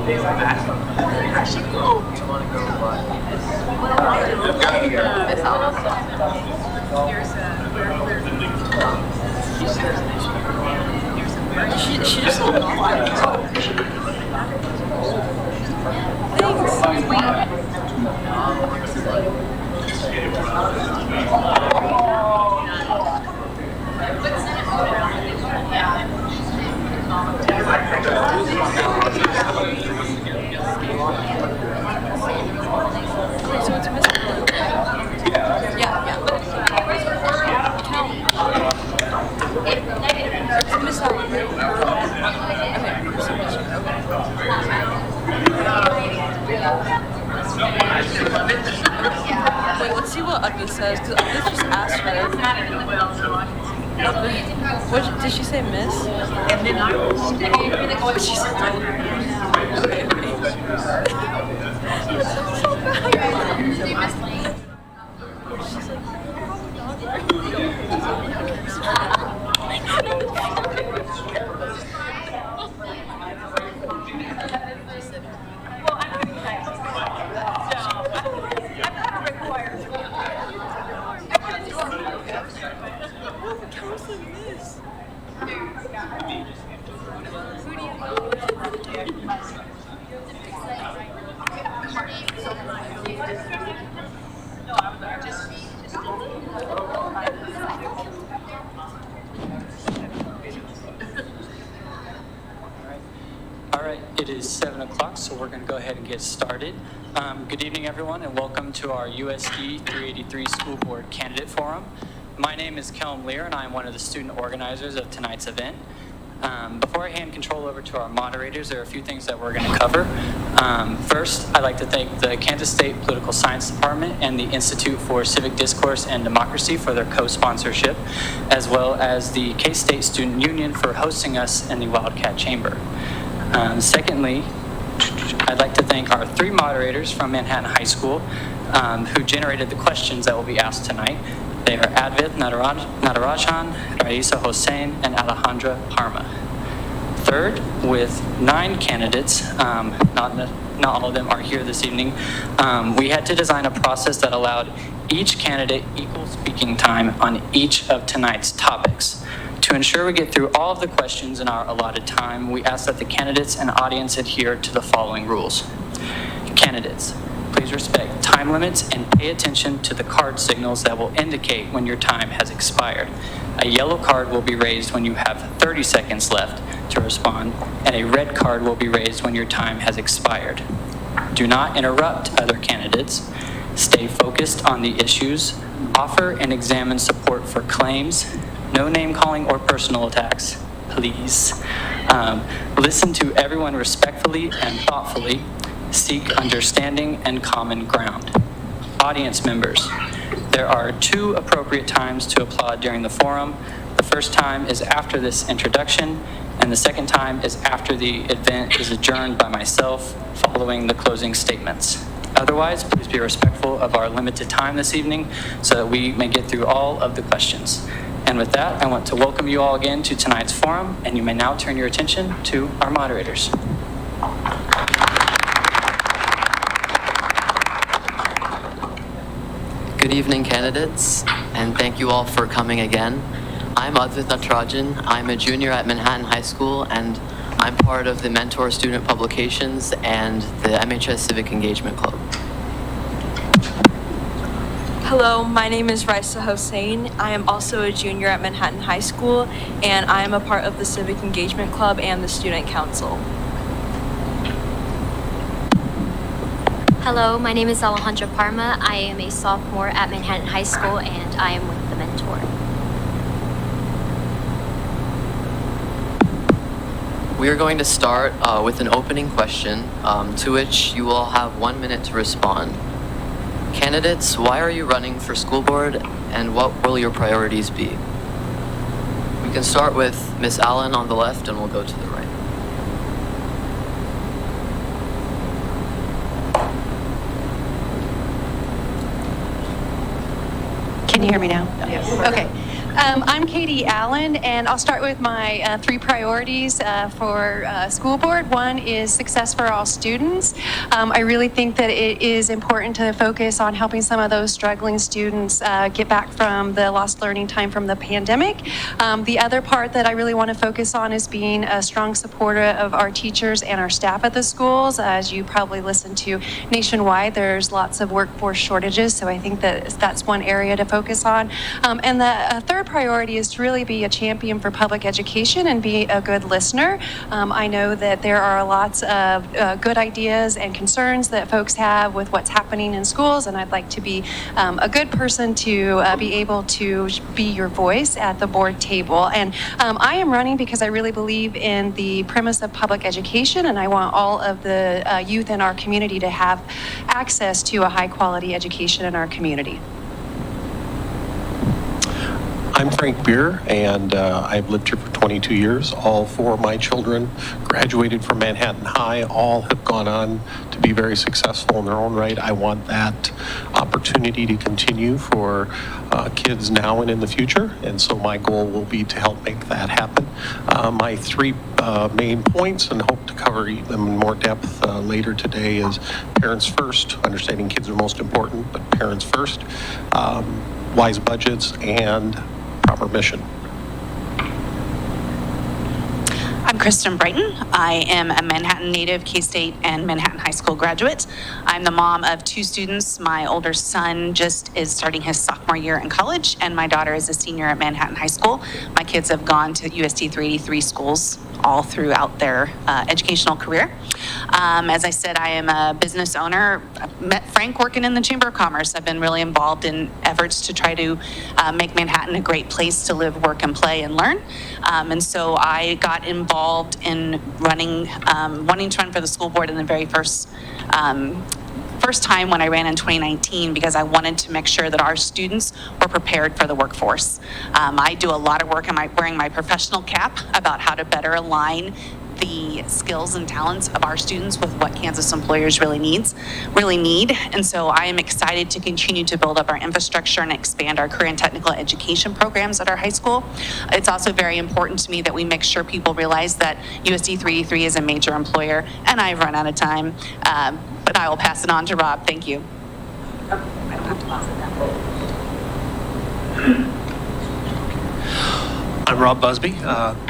She just said So it's missing. Yeah. It's Miss Ellen. Wait, let's see what Agnes says, because Agnes just asked her. What did she say, Miss? And then what she said. Okay. She's All right, it is 7 o'clock, so we're going to go ahead and get started. Good evening, everyone, and welcome to our USD 383 School Board Candidate Forum. My name is Kellum Lear, and I am one of the student organizers of tonight's event. Before I hand control over to our moderators, there are a few things that we're going to cover. First, I'd like to thank the Kansas State Political Science Department and the Institute for Civic Discourse and Democracy for their co-sponsorship, as well as the K-State Student Union for hosting us in the Wildcat Chamber. Secondly, I'd like to thank our three moderators from Manhattan High School who generated the questions that will be asked tonight. They are Advith Natarajan, Raisa Hossein, and Alejandra Parma. Third, with 9 candidates, not all of them are here this evening, we had to design a process that allowed each candidate equal speaking time on each of tonight's topics. To ensure we get through all of the questions in our allotted time, we ask that the candidates and audience adhere to the following rules. Candidates, please respect time limits and pay attention to the card signals that will indicate when your time has expired. A yellow card will be raised when you have 30 seconds left to respond, and a red card will be raised when your time has expired. Do not interrupt other candidates. Stay focused on the issues. Offer and examine support for claims. No name calling or personal attacks, please. Listen to everyone respectfully and thoughtfully. Seek understanding and common ground. Audience members, there are 2 appropriate times to applaud during the forum. The first time is after this introduction, and the second time is after the event is adjourned by myself following the closing statements. Otherwise, please be respectful of our limited time this evening so that we may get through all of the questions. And with that, I want to welcome you all again to tonight's forum, and you may now turn your attention to our moderators. Good evening, candidates, and thank you all for coming again. I'm Advith Natarajan. I'm a junior at Manhattan High School, and I'm part of the Mentor Student Publications and the MHS Civic Engagement Club. Hello, my name is Raisa Hossein. I am also a junior at Manhattan High School, and I am a part of the Civic Engagement Club and the Student Council. Hello, my name is Alejandra Parma. I am a sophomore at Manhattan High School, and I am with the Mentor. We are going to start with an opening question to which you will have 1 minute to respond. Candidates, why are you running for school board, and what will your priorities be? We can start with Miss Allen on the left, and we'll go to the right. Can you hear me now? Yes. Okay. I'm Katie Allen, and I'll start with my 3 priorities for school board. One is success for all students. I really think that it is important to focus on helping some of those struggling students get back from the lost learning time from the pandemic. The other part that I really want to focus on is being a strong supporter of our teachers and our staff at the schools. As you probably listen to nationwide, there's lots of workforce shortages, so I think that that's one area to focus on. And the third priority is to really be a champion for public education and be a good listener. I know that there are lots of good ideas and concerns that folks have with what's happening in schools, and I'd like to be a good person to be able to be your voice at the board table. And I am running because I really believe in the premise of public education, and I want all of the youth in our community to have access to a high quality education in our community. I'm Frank Beer, and I've lived here for 22 years. All 4 of my children graduated from Manhattan High. All have gone on to be very successful in their own right. I want that opportunity to continue for kids now and in the future, and so my goal will be to help make that happen. My 3 main points, and hope to cover them in more depth later today, is parents first, understanding kids are most important, but parents first, wise budgets, and proper mission. I'm Kristen Brighton. I am a Manhattan native, K-State and Manhattan High School graduate. I'm the mom of 2 students. My older son just is starting his sophomore year in college, and my daughter is a senior at Manhattan High School. My kids have gone to USD 383 schools all throughout their educational career. As I said, I am a business owner. I met Frank working in the Chamber of Commerce. I've been really involved in efforts to try to make Manhattan a great place to live, work, and play and learn. And so I got involved in running, wanting to run for the school board in the very first time when I ran in 2019, because I wanted to make sure that our students were prepared for the workforce. I do a lot of work, wearing my professional cap about how to better align the skills and talents of our students with what Kansas employers really need. And so I am excited to continue to build up our infrastructure and expand our career and technical education programs at our high school. It's also very important to me that we make sure people realize that USD 383 is a major employer, and I've run out of time, but I will pass it on to Rob. Thank you. I don't have to pause it now. I'm Rob Busby.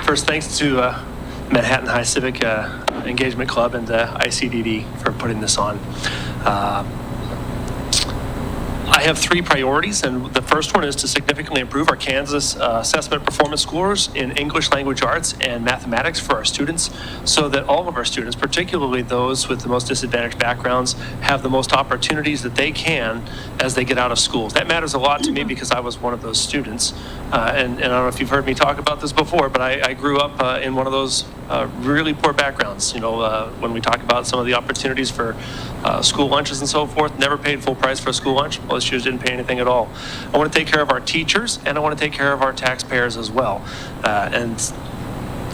First, thanks to Manhattan High Civic Engagement Club and ICDD for putting this on. I have 3 priorities, and the first one is to significantly improve our Kansas assessment performance scores in English language arts and mathematics for our students, so that all of our students, particularly those with the most disadvantaged backgrounds, have the most opportunities that they can as they get out of schools. That matters a lot to me because I was one of those students. And I don't know if you've heard me talk about this before, but I grew up in one of those really poor backgrounds. You know, when we talk about some of the opportunities for school lunches and so forth, never paid full price for a school lunch. Most students didn't pay anything at all. I want to take care of our teachers, and I want to take care of our taxpayers as well. And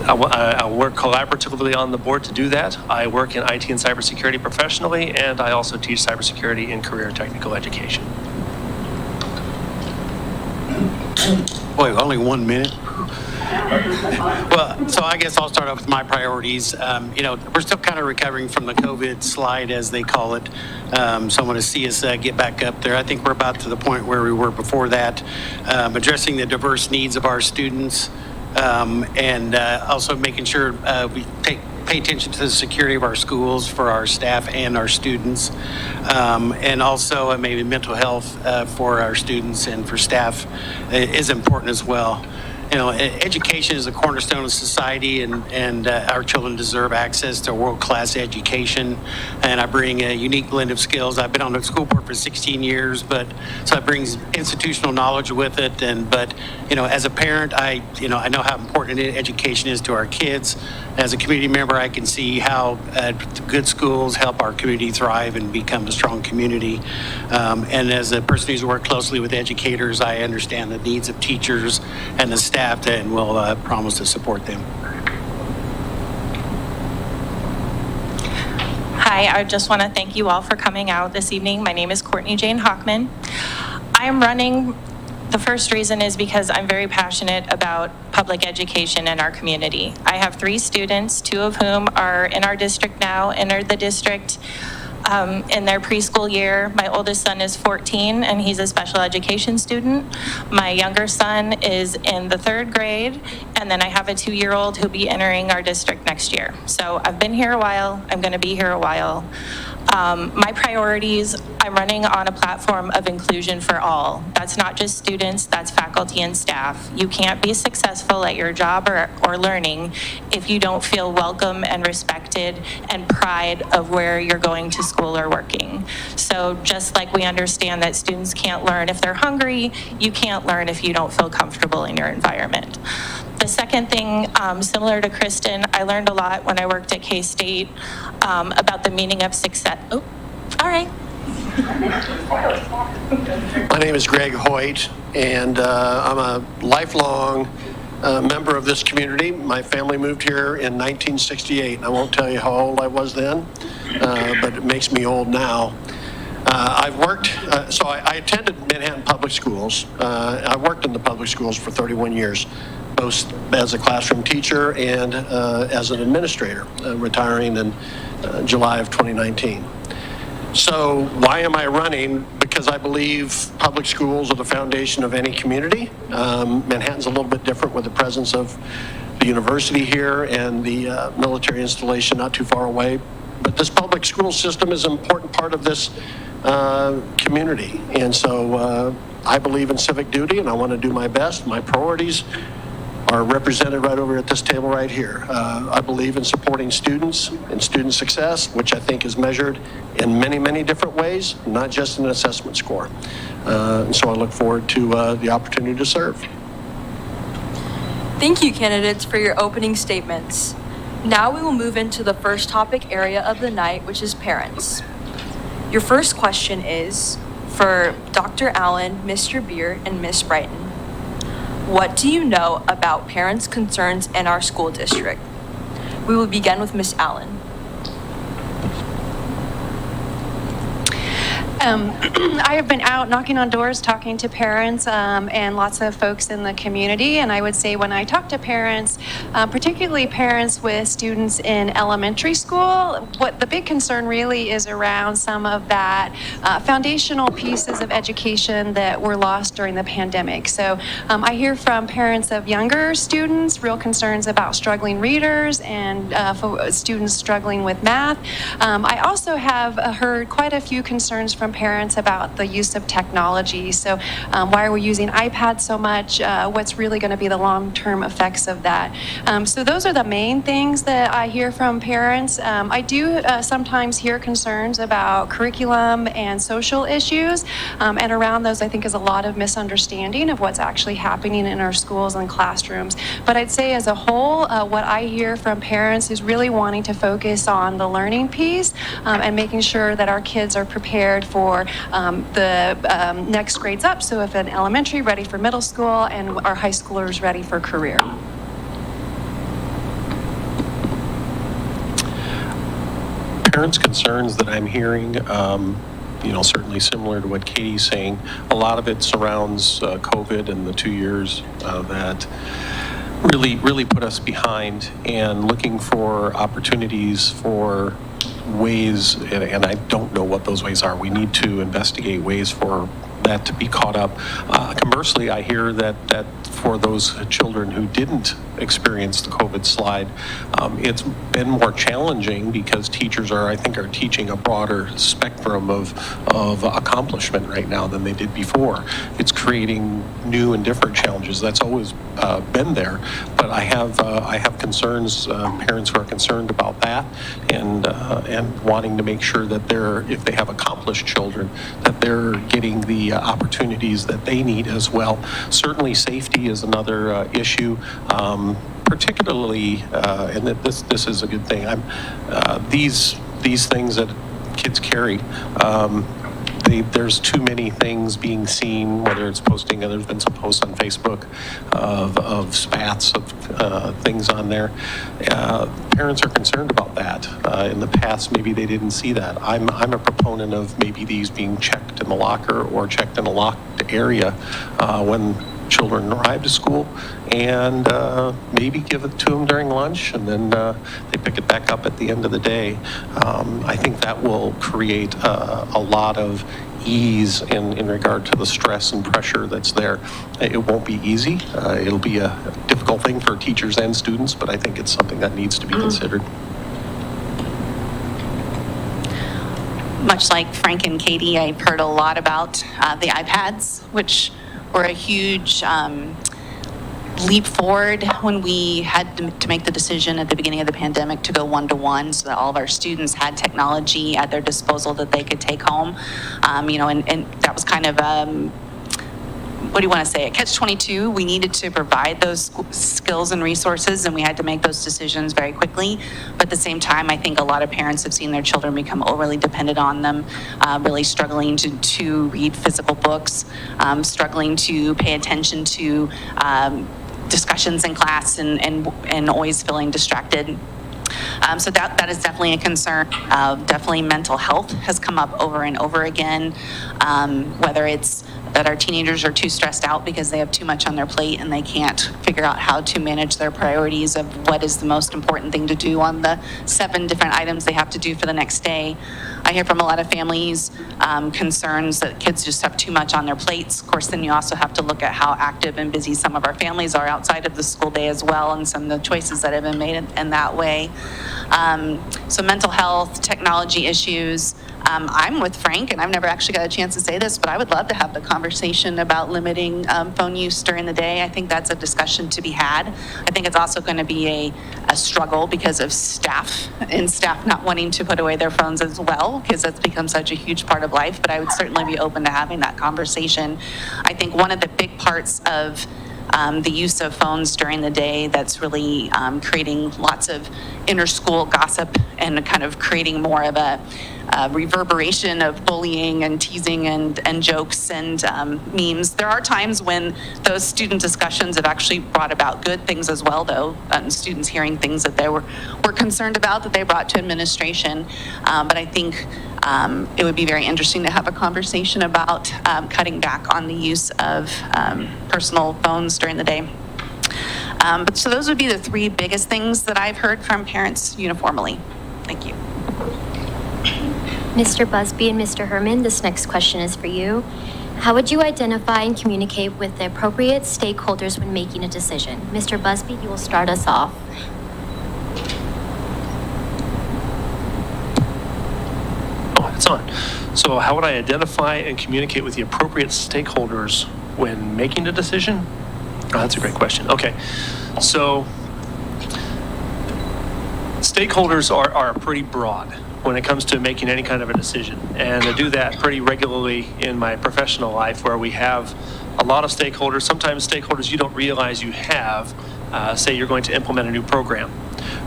I work collaboratively on the board to do that. I work in IT and cybersecurity professionally, and I also teach cybersecurity in career and technical education. Boy, only 1 minute. Well, so I guess I'll start off with my priorities. We're still kind of recovering from the COVID slide, as they call it. So I want to see us get back up there. I think we're about to the point where we were before that, addressing the diverse needs of our students, and also making sure we pay attention to the security of our schools for our staff and our students, and also maybe mental health for our students and for staff is important as well. You know, education is a cornerstone of society, and our children deserve access to world-class education. And I bring a unique blend of skills. I've been on the school board for 16 years, so I bring institutional knowledge with it. But as a parent, I know how important education is to our kids. As a community member, I can see how good schools help our community thrive and become a strong community. And as a person who's worked closely with educators, I understand the needs of teachers and the staff, and will promise to support them. Hi, I just want to thank you all for coming out this evening. My name is Courtney Jane Hockman. I am running The first reason is because I'm very passionate about public education in our community. I have 3 students, 2 of whom are in our district now, entered the district in their preschool year. My oldest son is 14 and he's a special education student. My younger son is in the 3rd grade, and then I have a 2-year-old who'll be entering our district next year. So I've been here a while, I'm going to be here a while. My priorities, I'm running on a platform of inclusion for all. That's not just students, that's faculty and staff. You can't be successful at your job or learning if you don't feel welcome and respected and pride of where you're going to school or working. So just like we understand that students can't learn if they're hungry, you can't learn if you don't feel comfortable in your environment. The second thing, similar to Kristen, I learned a lot when I worked at K-State about the meaning of success. Oh, all right. My name is Greg Hoyt, and I'm a lifelong member of this community. My family moved here in 1968, and I won't tell you how old I was then, but it makes me old now. I've worked, so I attended Manhattan Public Schools. I worked in the public schools for 31 years, both as a classroom teacher and as an administrator, retiring in July of 2019. So why am I running? Because I believe public schools are the foundation of any community. Manhattan's a little bit different with the presence of the university here and the military installation not too far away. But this public school system is an important part of this community. And so I believe in civic duty, and I want to do my best. My priorities are represented right over at this table right here. I believe in supporting students and student success, which I think is measured in many, many different ways, not just an assessment score. And so I look forward to the opportunity to serve. Thank you, candidates, for your opening statements. Now we will move into the first topic area of the night, which is parents. Your first question is for Dr. Allen, Mr. Beer, and Ms. Brighton. What do you know about parents' concerns in our school district? We will begin with Ms. Allen. I have been out knocking on doors, talking to parents and lots of folks in the community. And I would say when I talk to parents, particularly parents with students in elementary school, what the big concern really is around some of that foundational pieces of education that were lost during the pandemic. So I hear from parents of younger students, real concerns about struggling readers and students struggling with math. I also have heard quite a few concerns from parents about the use of technology. So why are we using iPads so much? What's really going to be the long-term effects of that? So those are the main things that I hear from parents. I do sometimes hear concerns about curriculum and social issues. And around those, I think, is a lot of misunderstanding of what's actually happening in our schools and classrooms. But I'd say as a whole, what I hear from parents is really wanting to focus on the learning piece and making sure that our kids are prepared for the next grades up. So if an elementary, ready for middle school, and our high schoolers ready for career. Parents' concerns that I'm hearing, certainly similar to what Katie's saying. A lot of it surrounds COVID and the 2 years that really put us behind, and looking for opportunities for ways, and I don't know what those ways are. We need to investigate ways for that to be caught up. Conversely, I hear that for those children who didn't experience the COVID slide, it's been more challenging because teachers are teaching a broader spectrum of accomplishment right now than they did before. It's creating new and different challenges. That's always been there, but I have concerns, parents who are concerned about that, and wanting to make sure that if they have accomplished children, that they're getting the opportunities that they need as well. Certainly safety is another issue, particularly, and this is a good thing. These things that kids carry, there's too many things being seen, whether it's posting, there's been some posts on Facebook of spats of things on there. Parents are concerned about that. In the past, maybe they didn't see that. I'm a proponent of maybe these being checked in the locker or checked in a locked area when children arrive to school, and maybe give it to them during lunch, and then they pick it back up at the end of the day. I think that will create a lot of ease in regard to the stress and pressure that's there. It won't be easy. It'll be a difficult thing for teachers and students, but I think it's something that needs to be considered. Much like Frank and Katie, I've heard a lot about the iPads, which were a huge leap forward when we had to make the decision at the beginning of the pandemic to go one-to-one, so that all of our students had technology at their disposal that they could take home. And that was kind of, what do you want to say, a catch-22. We needed to provide those skills and resources, and we had to make those decisions very quickly. But at the same time, I think a lot of parents have seen their children become overly dependent on them, really struggling to read physical books, struggling to pay attention to discussions in class, and always feeling distracted. So that is definitely a concern. Definitely mental health has come up over and over again, whether it's that our teenagers are too stressed out because they have too much on their plate and they can't figure out how to manage their priorities of what is the most important thing to do on the 7 different items they have to do for the next day. I hear from a lot of families concerns that kids just have too much on their plates. Of course, then you also have to look at how active and busy some of our families are outside of the school day as well, and some of the choices that have been made in that way. So mental health, technology issues. I'm with Frank, and I've never actually got a chance to say this, but I would love to have the conversation about limiting phone use during the day. I think that's a discussion to be had. I think it's also going to be a struggle because of staff not wanting to put away their phones as well, because that's become such a huge part of life. But I would certainly be open to having that conversation. I think one of the big parts of the use of phones during the day that's really creating lots of inter-school gossip and kind of creating more of a reverberation of bullying and teasing and jokes and memes. There are times when those student discussions have actually brought about good things as well, though, students hearing things that they were concerned about that they brought to administration. But I think it would be very interesting to have a conversation about cutting back on the use of personal phones during the day. But so those would be the 3 biggest things that I've heard from parents uniformly. Thank you. Mr. Busby and Mr. Herman, this next question is for you. How would you identify and communicate with the appropriate stakeholders when making a decision? Mr. Busby, you will start us off. Oh, it's on. So how would I identify and communicate with the appropriate stakeholders when making a decision? Oh, that's a great question. Okay. So stakeholders are pretty broad when it comes to making any kind of a decision. And I do that pretty regularly in my professional life, where we have a lot of stakeholders, sometimes stakeholders you don't realize you have. Say you're going to implement a new program.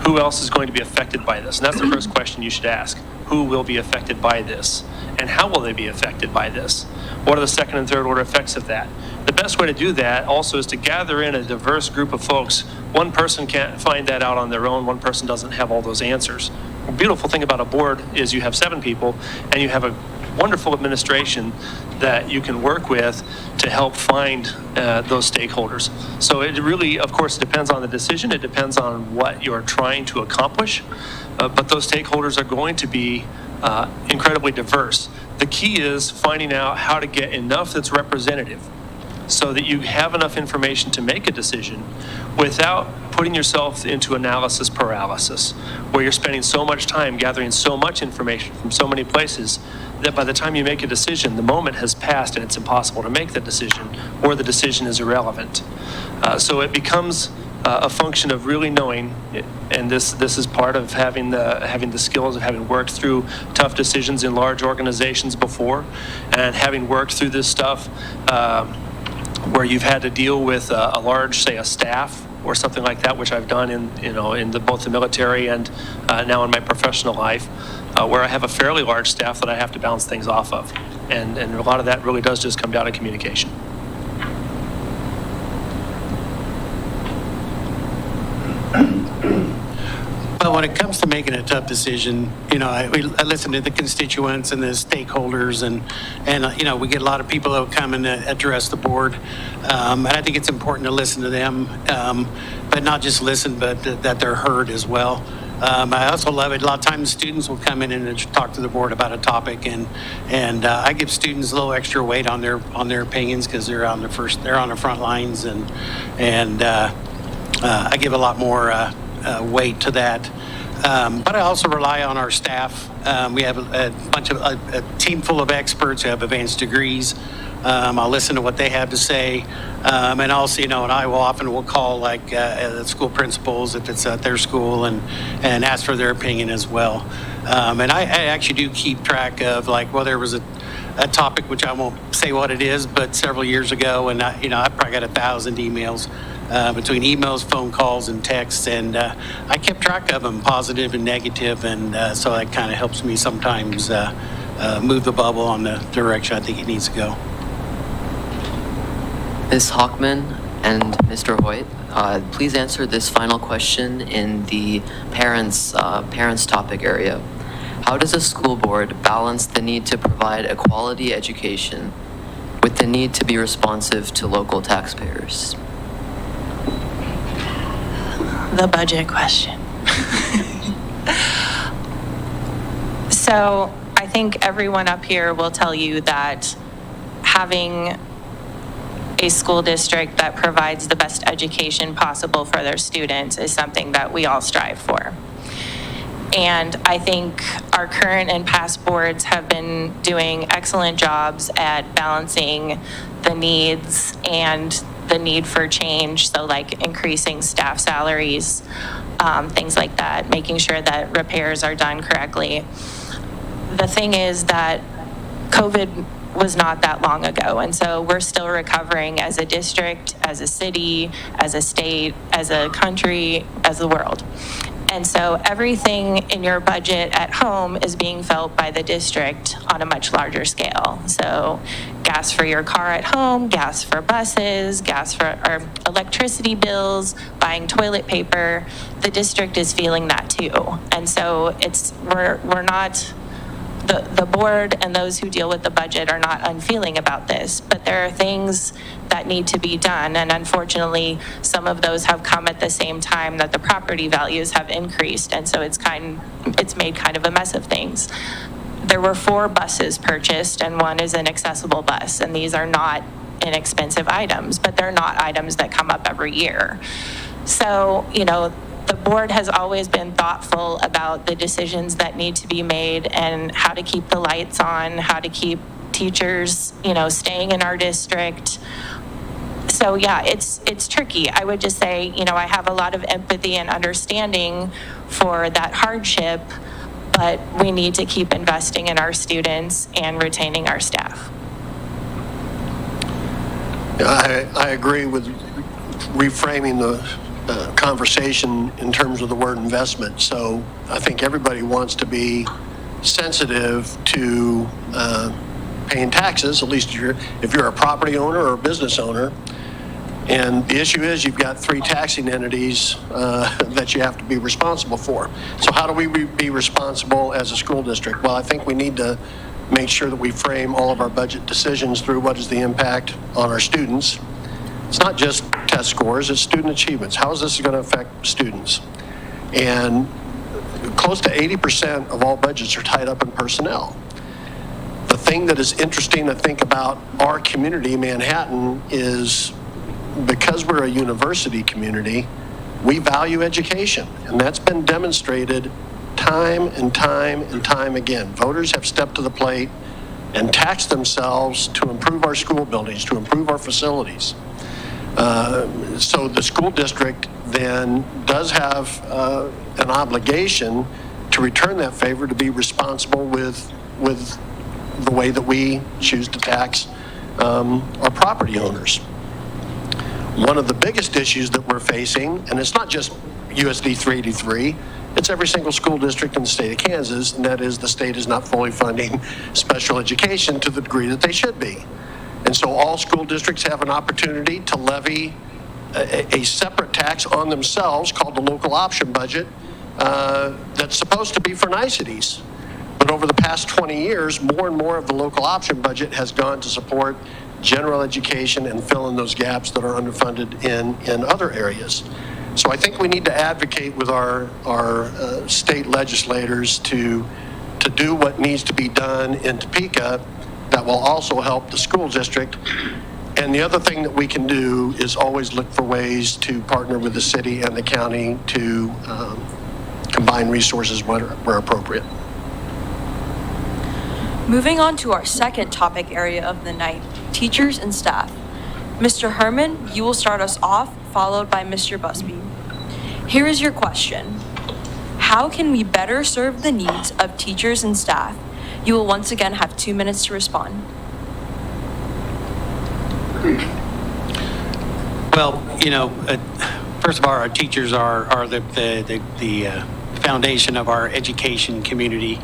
Who else is going to be affected by this? And that's the first question you should ask. Who will be affected by this? And how will they be affected by this? What are the second and third order effects of that? The best way to do that also is to gather in a diverse group of folks. One person can't find that out on their own. One person doesn't have all those answers. The beautiful thing about a board is you have 7 people and you have a wonderful administration that you can work with to help find those stakeholders. So it really, of course, depends on the decision. It depends on what you're trying to accomplish. But those stakeholders are going to be incredibly diverse. The key is finding out how to get enough that's representative so that you have enough information to make a decision without putting yourself into analysis paralysis, where you're spending so much time gathering so much information from so many places that by the time you make a decision, the moment has passed and it's impossible to make the decision, or the decision is irrelevant. So it becomes a function of really knowing, and this is part of having the skills of having worked through tough decisions in large organizations before, and having worked through this stuff where you've had to deal with a large, say, a staff or something like that, which I've done in both the military and now in my professional life, where I have a fairly large staff that I have to bounce things off of. And a lot of that really does just come down to communication. But when it comes to making a tough decision, I listen to the constituents and the stakeholders, and we get a lot of people that come and address the board. And I think it's important to listen to them, but not just listen, but that they're heard as well. I also love it. A lot of times students will come in and talk to the board about a topic, and I give students a little extra weight on their opinions because they're on the front lines, and I give a lot more weight to that. But I also rely on our staff. We have a team full of experts who have advanced degrees. I'll listen to what they have to say. And also, and I will call the school principals if it's at their school and ask for their opinion as well. And I actually do keep track of there was a topic, which I won't say what it is, but several years ago, and I probably got 1,000 emails. Between emails, phone calls, and texts, and I kept track of them, positive and negative, and so that kind of helps me sometimes move the bubble on the direction I think it needs to go. Ms. Hockman and Mr. Hoyt, please answer this final question in the parents topic area. How does a school board balance the need to provide a quality education with the need to be responsive to local taxpayers? The budget question. So I think everyone up here will tell you that having a school district that provides the best education possible for their students is something that we all strive for. And I think our current and past boards have been doing excellent jobs at balancing the needs and the need for change. So increasing staff salaries, things like that, making sure that repairs are done correctly. The thing is that COVID was not that long ago. And so we're still recovering as a district, as a city, as a state, as a country, as the world. And so everything in your budget at home is being felt by the district on a much larger scale. So gas for your car at home, gas for buses, gas for our electricity bills, buying toilet paper, the district is feeling that too. And so we're not, the board and those who deal with the budget are not unfeeling about this, but there are things that need to be done. And unfortunately, some of those have come at the same time that the property values have increased. And so it's made kind of a mess of things. There were 4 buses purchased and 1 is an accessible bus. And these are not inexpensive items, but they're not items that come up every year. So, the board has always been thoughtful about the decisions that need to be made and how to keep the lights on, how to keep teachers, staying in our district. So yeah, it's tricky. I would just say, I have a lot of empathy and understanding for that hardship, but we need to keep investing in our students and retaining our staff. I agree with reframing the conversation in terms of the word investment. So I think everybody wants to be sensitive to paying taxes, at least if you're a property owner or a business owner. And the issue is you've got 3 taxing entities that you have to be responsible for. So how do we be responsible as a school district? Well, I think we need to make sure that we frame all of our budget decisions through what is the impact on our students. It's not just test scores, it's student achievements. How is this going to affect students? And close to 80% of all budgets are tied up in personnel. The thing that is interesting to think about our community, Manhattan, is because we're a university community, we value education. And that's been demonstrated time and time and time again. Voters have stepped to the plate and taxed themselves to improve our school buildings, to improve our facilities. So the school district then does have an obligation to return that favor, to be responsible with the way that we choose to tax our property owners. One of the biggest issues that we're facing, and it's not just USD 383, it's every single school district in the state of Kansas, and that is the state is not fully funding special education to the degree that they should be. And so all school districts have an opportunity to levy a separate tax on themselves called the local option budget that's supposed to be for niceties. But over the past 20 years, more and more of the local option budget has gone to support general education and fill in those gaps that are underfunded in other areas. So I think we need to advocate with our state legislators to do what needs to be done in Topeka that will also help the school district. And the other thing that we can do is always look for ways to partner with the city and the county to combine resources where appropriate. Moving on to our second topic area of the night, teachers and staff. Mr. Herman, you will start us off, followed by Mr. Busby. Here is your question. How can we better serve the needs of teachers and staff? You will once again have 2 minutes to respond. Well, first of all, our teachers are the foundation of our education community.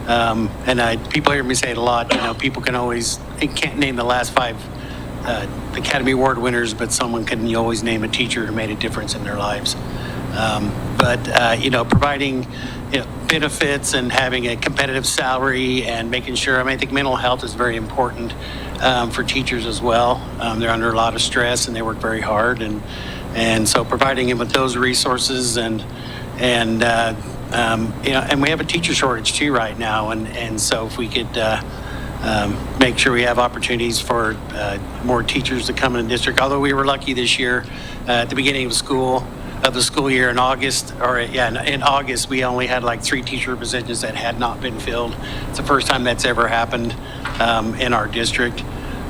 And people hear me say it a lot, people they can't name the last 5 Academy Award winners, but someone can always name a teacher who made a difference in their lives. Providing benefits and having a competitive salary and making sure, I think mental health is very important for teachers as well. They're under a lot of stress and they work very hard. And so providing them with those resources and we have a teacher shortage too right now, and so if we could make sure we have opportunities for more teachers to come in the district. Although we were lucky this year at the beginning of the school year in August, in August we only had like 3 teacher positions that had not been filled. It's the first time that's ever happened in our district.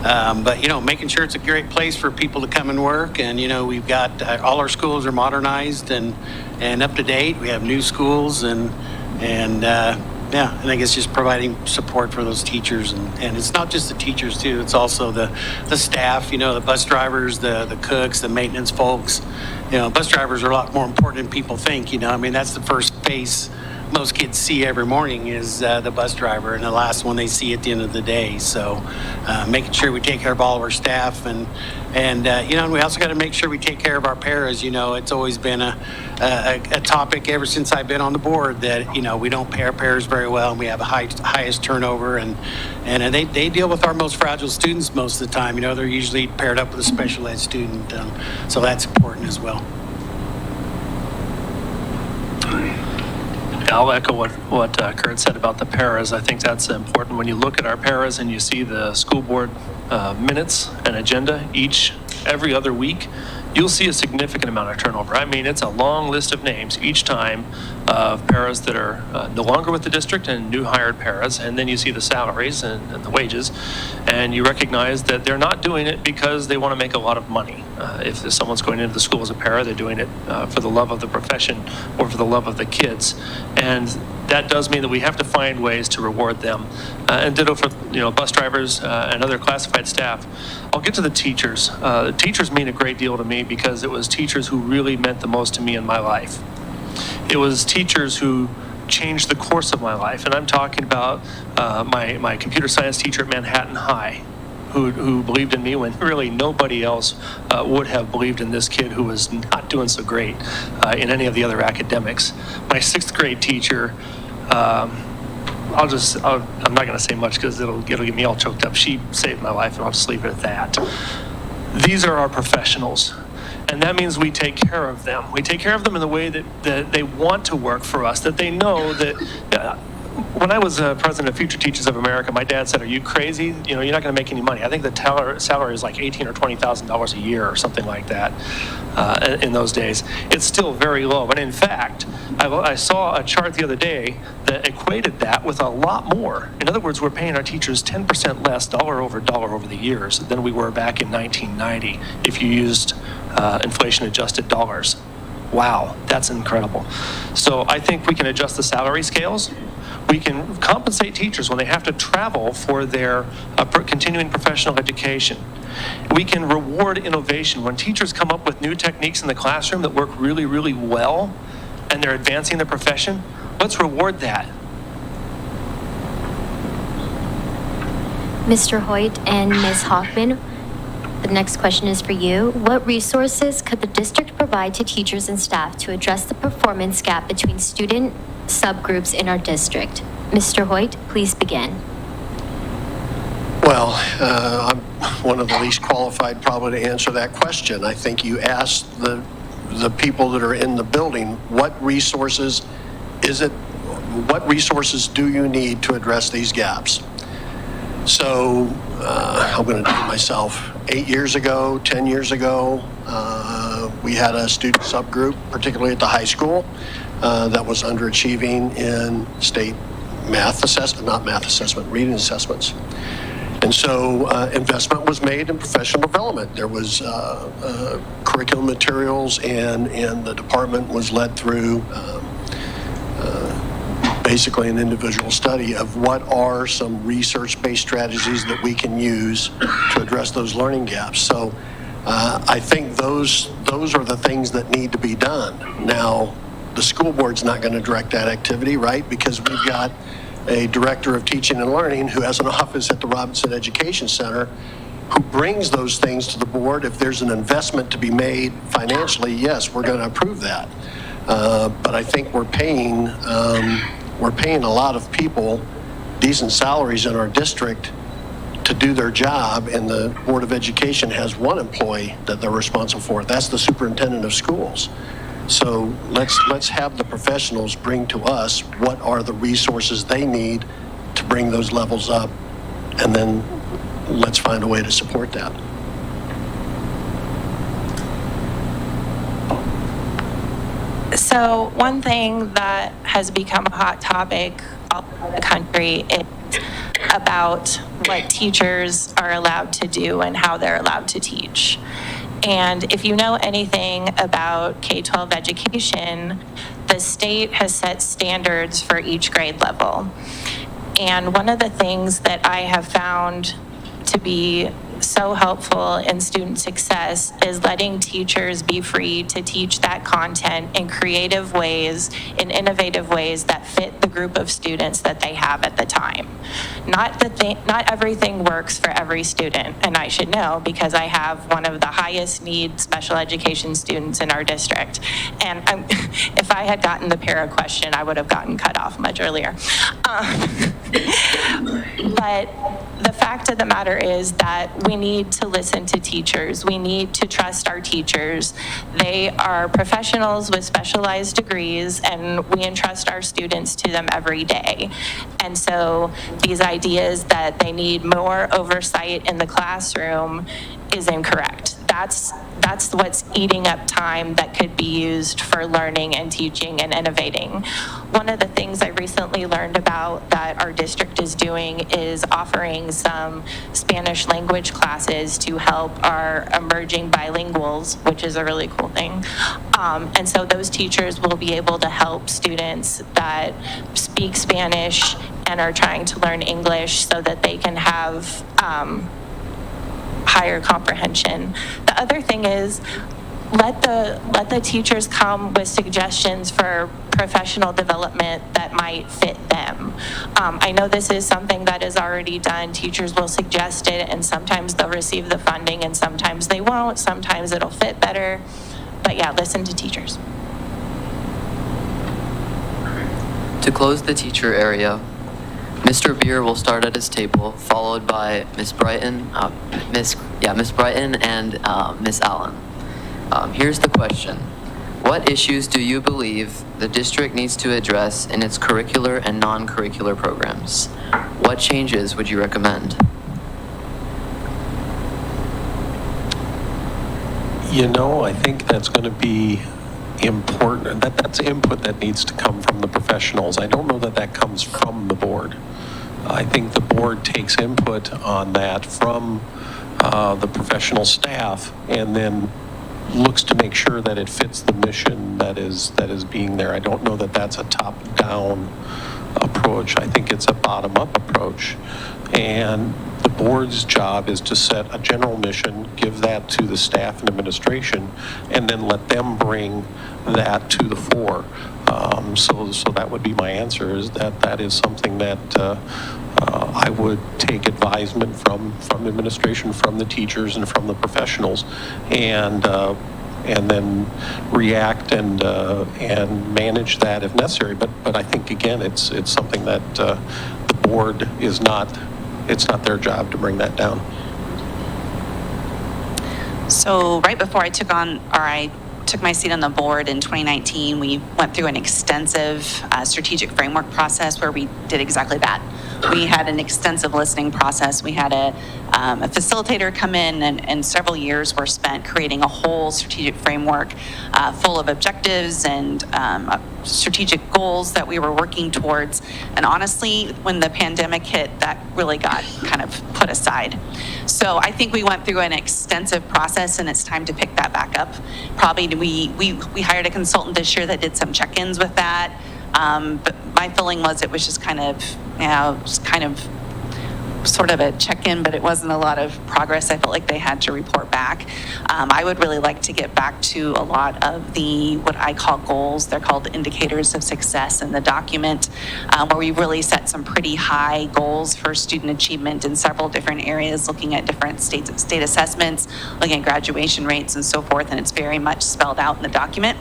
But making sure it's a great place for people to come and work, and we've got all our schools are modernized and up to date. We have new schools, and I think it's just providing support for those teachers, and it's not just the teachers too. It's also the staff. The bus drivers, the cooks, the maintenance folks. Bus drivers are a lot more important than people think. That's the first face most kids see every morning is the bus driver, and the last one they see at the end of the day. So making sure we take care of all of our staff, and we also got to make sure we take care of our paras. It's always been a topic ever since I've been on the board that we don't pay our paras very well, and we have the highest turnover, and they deal with our most fragile students most of the time. They're usually paired up with a special ed student, so that's important as well. I'll echo what Kurt said about the paras. I think that's important. When you look at our paras and you see the school board minutes and agenda every other week, you'll see a significant amount of turnover. It's a long list of names each time of paras that are no longer with the district and new hired paras, and then you see the salaries and the wages, and you recognize that they're not doing it because they want to make a lot of money. If someone's going into the school as a para, they're doing it for the love of the profession or for the love of the kids, and that does mean that we have to find ways to reward them. And ditto for bus drivers and other classified staff. I'll get to the teachers. Teachers mean a great deal to me because it was teachers who really meant the most to me in my life. It was teachers who changed the course of my life, and I'm talking about my computer science teacher at Manhattan High, who believed in me when really nobody else would have believed in this kid who was not doing so great in any of the other academics. My 6th grade teacher, I'm not going to say much because it'll get me all choked up. She saved my life, and I'll just leave it at that. These are our professionals, and that means we take care of them. We take care of them in the way that they want to work for us, that they know that. When I was president of Future Teachers of America, my dad said, "Are you crazy? You're not going to make any money." I think the salary is like $18,000 or $20,000 a year or something like that in those days. It's still very low. And in fact, I saw a chart the other day that equated that with a lot more. In other words, we're paying our teachers 10% less dollar over the years than we were back in 1990 if you used inflation-adjusted dollars. wow, that's incredible. So I think we can adjust the salary scales. We can compensate teachers when they have to travel for their continuing professional education. We can reward innovation. When teachers come up with new techniques in the classroom that work really, really well, and they're advancing the profession, let's reward that. Mr. Hoyt and Ms. Hoffman, the next question is for you. What resources could the district provide to teachers and staff to address the performance gap between student subgroups in our district? Mr. Hoyt, please begin. Well, I'm one of the least qualified probably to answer that question. I think you asked the people that are in the building, what resources do you need to address these gaps? So I'm going to date myself. 8 years ago, 10 years ago, we had a student subgroup, particularly at the high school, that was underachieving in state reading assessments. And so investment was made in professional development. There was curriculum materials, and the department was led through basically an individual study of what are some research-based strategies that we can use to address those learning gaps. So I think those are the things that need to be done. Now, the school board's not going to direct that activity, right? Because we've got a director of teaching and learning who has an office at the Robinson Education Center who brings those things to the board. If there's an investment to be made financially, yes, we're going to approve that. But I think we're paying a lot of people decent salaries in our district to do their job, and the Board of Education has one employee that they're responsible for. That's the superintendent of schools. So let's have the professionals bring to us what are the resources they need to bring those levels up, and then let's find a way to support that. So one thing that has become a hot topic all over the country is about what teachers are allowed to do and how they're allowed to teach. And if you know anything about K-12 education, the state has set standards for each grade level. And one of the things that I have found to be so helpful in student success is letting teachers be free to teach that content in creative ways, in innovative ways that fit the group of students that they have at the time. Not everything works for every student, and I should know because I have one of the highest need special education students in our district. And if I had gotten the para question, I would have gotten cut off much earlier. But the fact of the matter is that we need to listen to teachers. We need to trust our teachers. They are professionals with specialized degrees, and we entrust our students to them every day. And so these ideas that they need more oversight in the classroom is incorrect. That's what's eating up time that could be used for learning and teaching and innovating. One of the things I recently learned about that our district is doing is offering some Spanish language classes to help our emerging bilinguals, which is a really cool thing. And so those teachers will be able to help students that speak Spanish and are trying to learn English so that they can have higher comprehension. The other thing is let the teachers come with suggestions for professional development that might fit them. I know this is something that is already done. Teachers will suggest it, and sometimes they'll receive the funding and sometimes they won't. Sometimes it'll fit better. But yeah, listen to teachers. To close the teacher area, Mr. Beer will start at his table, followed by Miss Brighton, Miss Brighton and Miss Allen. Here's the question. What issues do you believe the district needs to address in its curricular and non-curricular programs? What changes would you recommend? You know, I think that's going to be important. That's input that needs to come from the professionals. I don't know that that comes from the board. I think the board takes input on that from the professional staff and then looks to make sure that it fits the mission that is being there. I don't know that that's a top-down approach. I think it's a bottom-up approach. And the board's job is to set a general mission, give that to the staff and administration, and then let them bring that to the fore. So that would be my answer, is that is something that I would take advisement from administration, from the teachers, and from the professionals, and then react and manage that if necessary. But I think, again, it's something that the board is not. It's not their job to bring that down. So right before I took my seat on the board in 2019, we went through an extensive strategic framework process where we did exactly that. We had an extensive listening process. We had a facilitator come in, and several years were spent creating a whole strategic framework full of objectives and strategic goals that we were working towards. And honestly, when the pandemic hit, that really got kind of put aside. So I think we went through an extensive process, and it's time to pick that back up. Probably we hired a consultant this year that did some check-ins with that. But my feeling was it was just kind of sort of a check-in, but it wasn't a lot of progress. I felt like they had to report back. I would really like to get back to a lot of the, what I call goals. They're called indicators of success in the document, where we really set some pretty high goals for student achievement in several different areas, looking at different state assessments, looking at graduation rates and so forth, and it's very much spelled out in the document.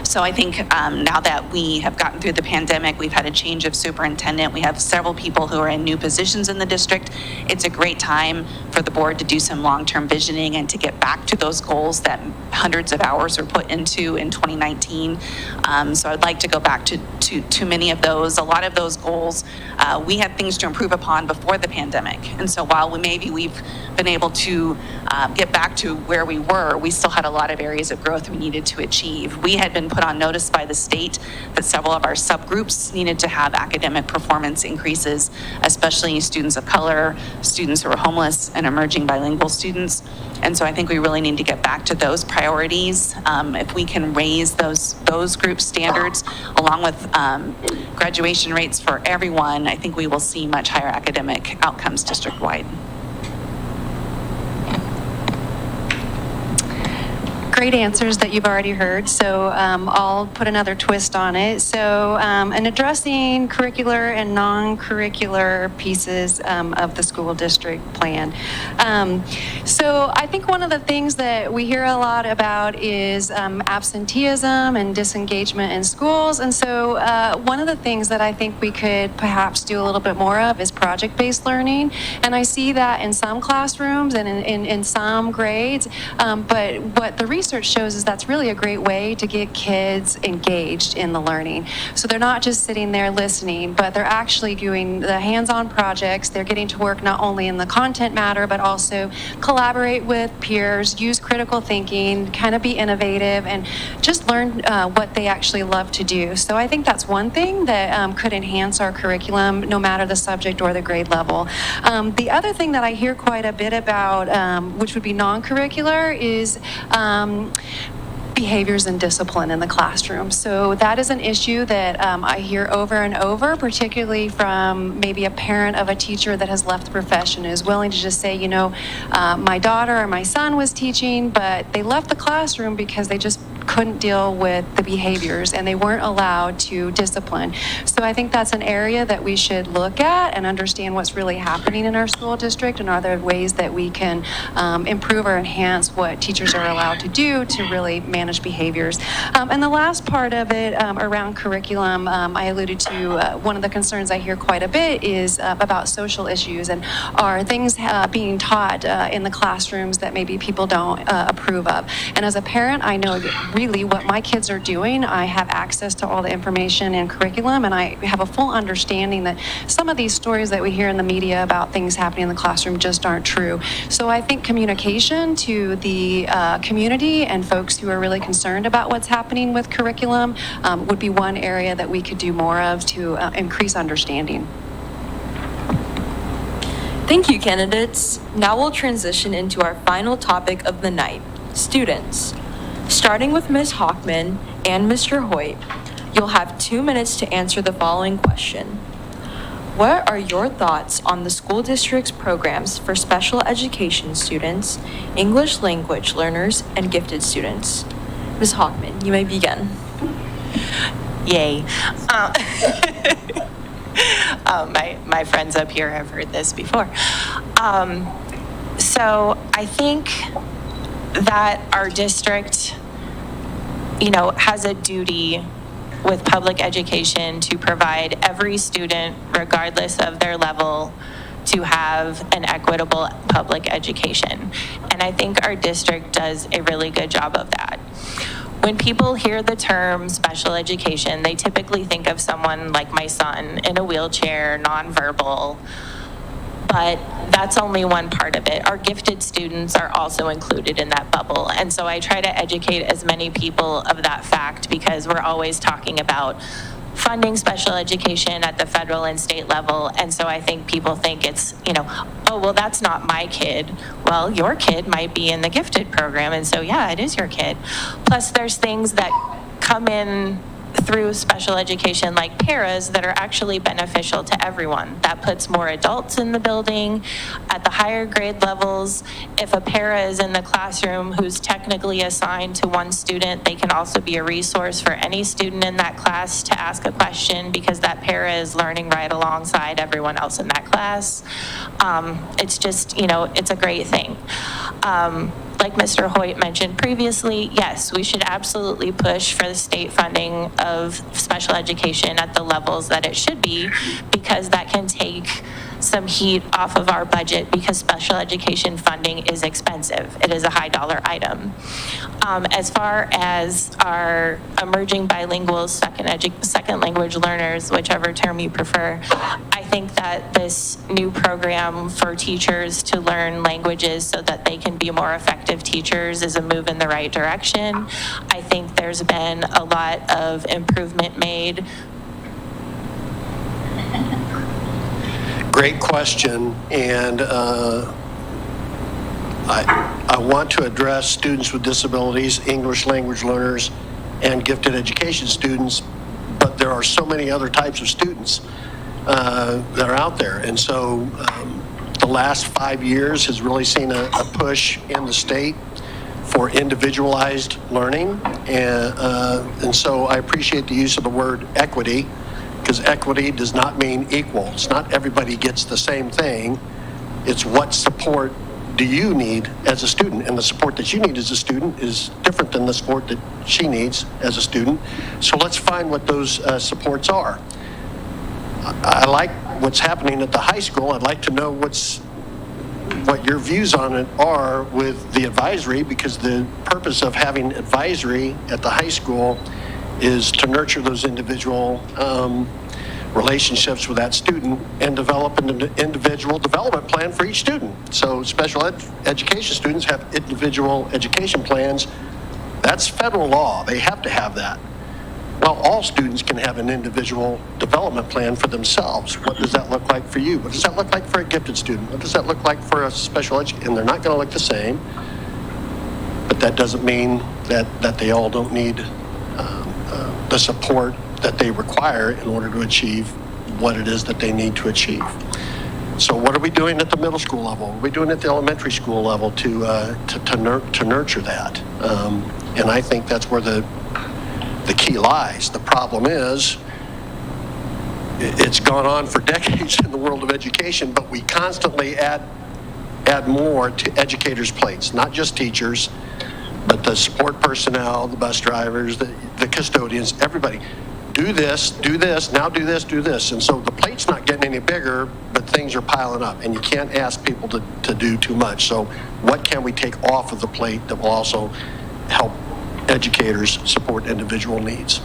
So I think now that we have gotten through the pandemic, we've had a change of superintendent, we have several people who are in new positions in the district. It's a great time for the board to do some long-term visioning and to get back to those goals that hundreds of hours were put into in 2019. So I'd like to go back to many of those. A lot of those goals, we had things to improve upon before the pandemic. And so while we've been able to get back to where we were, we still had a lot of areas of growth we needed to achieve. We had been put on notice by the state that several of our subgroups needed to have academic performance increases, especially students of color, students who are homeless, and emerging bilingual students. And so I think we really need to get back to those priorities. If we can raise those group standards along with graduation rates for everyone, I think we will see much higher academic outcomes district-wide. Great answers that you've already heard, so I'll put another twist on it. So in addressing curricular and non-curricular pieces of the school district plan. So I think one of the things that we hear a lot about is absenteeism and disengagement in schools. And so one of the things that I think we could perhaps do a little bit more of is project-based learning. And I see that in some classrooms and in some grades, but what the research shows is that's really a great way to get kids engaged in the learning. So they're not just sitting there listening, but they're actually doing the hands-on projects. They're getting to work not only in the content matter, but also collaborate with peers, use critical thinking, kind of be innovative, and just learn what they actually love to do. So I think that's one thing that could enhance our curriculum, no matter the subject or the grade level. The other thing that I hear quite a bit about, which would be non-curricular, is behaviors and discipline in the classroom. So that is an issue that I hear over and over, particularly from maybe a parent of a teacher that has left the profession, is willing to just say, my daughter or my son was teaching, but they left the classroom because they just couldn't deal with the behaviors and they weren't allowed to discipline. So I think that's an area that we should look at and understand what's really happening in our school district, and are there ways that we can improve or enhance what teachers are allowed to do to really manage behaviors. And the last part of it around curriculum, I alluded to one of the concerns I hear quite a bit is about social issues, and are things being taught in the classrooms that maybe people don't approve of. And as a parent, I know really what my kids are doing. I have access to all the information and curriculum, and I have a full understanding that some of these stories that we hear in the media about things happening in the classroom just aren't true. So I think communication to the community and folks who are really concerned about what's happening with curriculum would be one area that we could do more of to increase understanding. Thank you, candidates. Now we'll transition into our final topic of the night, Students, starting with Ms. Hockman and Mr. Hoyt, you'll have 2 minutes to answer the following question. What are your thoughts on the school district's programs for special education students, English language learners, and gifted students? Ms. Hockman, you may begin. Yay. My friends up here have heard this before. So I think that our district, has a duty with public education to provide every student, regardless of their level, to have an equitable public education. And I think our district does a really good job of that. When people hear the term special education, they typically think of someone like my son in a wheelchair, nonverbal, but that's only one part of it. Our gifted students are also included in that bubble. And so I try to educate as many people of that fact because we're always talking about funding special education at the federal and state level. And so I think people think it's, oh, well, that's not my kid. Well, your kid might be in the gifted program. And so, yeah, it is your kid. Plus, there's things that come in through special education like paras that are actually beneficial to everyone. That puts more adults in the building. At the higher grade levels, if a para is in the classroom who's technically assigned to one student, they can also be a resource for any student in that class to ask a question because that para is learning right alongside everyone else in that class. It's just, it's a great thing. Like Mr. Hoyt mentioned previously, yes, we should absolutely push for the state funding of special education at the levels that it should be, because that can take some heat off of our budget because special education funding is expensive. It is a high dollar item. As far as our emerging bilinguals, second language learners, whichever term you prefer, I think that this new program for teachers to learn languages so that they can be more effective teachers is a move in the right direction. I think there's been a lot of improvement made. Great question, and I want to address students with disabilities, English language learners, and gifted education students, but there are so many other types of students that are out there. And so the last 5 years has really seen a push in the state for individualized learning. And so I appreciate the use of the word equity, because equity does not mean equal. It's not everybody gets the same thing. It's what support do you need as a student? And the support that you need as a student is different than the support that she needs as a student. So let's find what those supports are. I like what's happening at the high school. I'd like to know what your views on it are with the advisory, because the purpose of having advisory at the high school is to nurture those individual relationships with that student and develop an individual development plan for each student. So special education students have individual education plans. That's federal law. They have to have that. Well, all students can have an individual development plan for themselves. What does that look like for you? What does that look like for a gifted student? What does that look like for a special education? And they're not going to look the same, but that doesn't mean that they all don't need the support that they require in order to achieve what it is that they need to achieve. So what are we doing at the middle school level? What are we doing at the elementary school level to nurture that? And I think that's where the key lies. The problem is, it's gone on for decades in the world of education, but we constantly add more to educators' plates, not just teachers, but the support personnel, the bus drivers, the custodians, everybody. Do this, now do this. And so the plate's not getting any bigger, but things are piling up, and you can't ask people to do too much. So what can we take off of the plate that will also help educators support individual needs?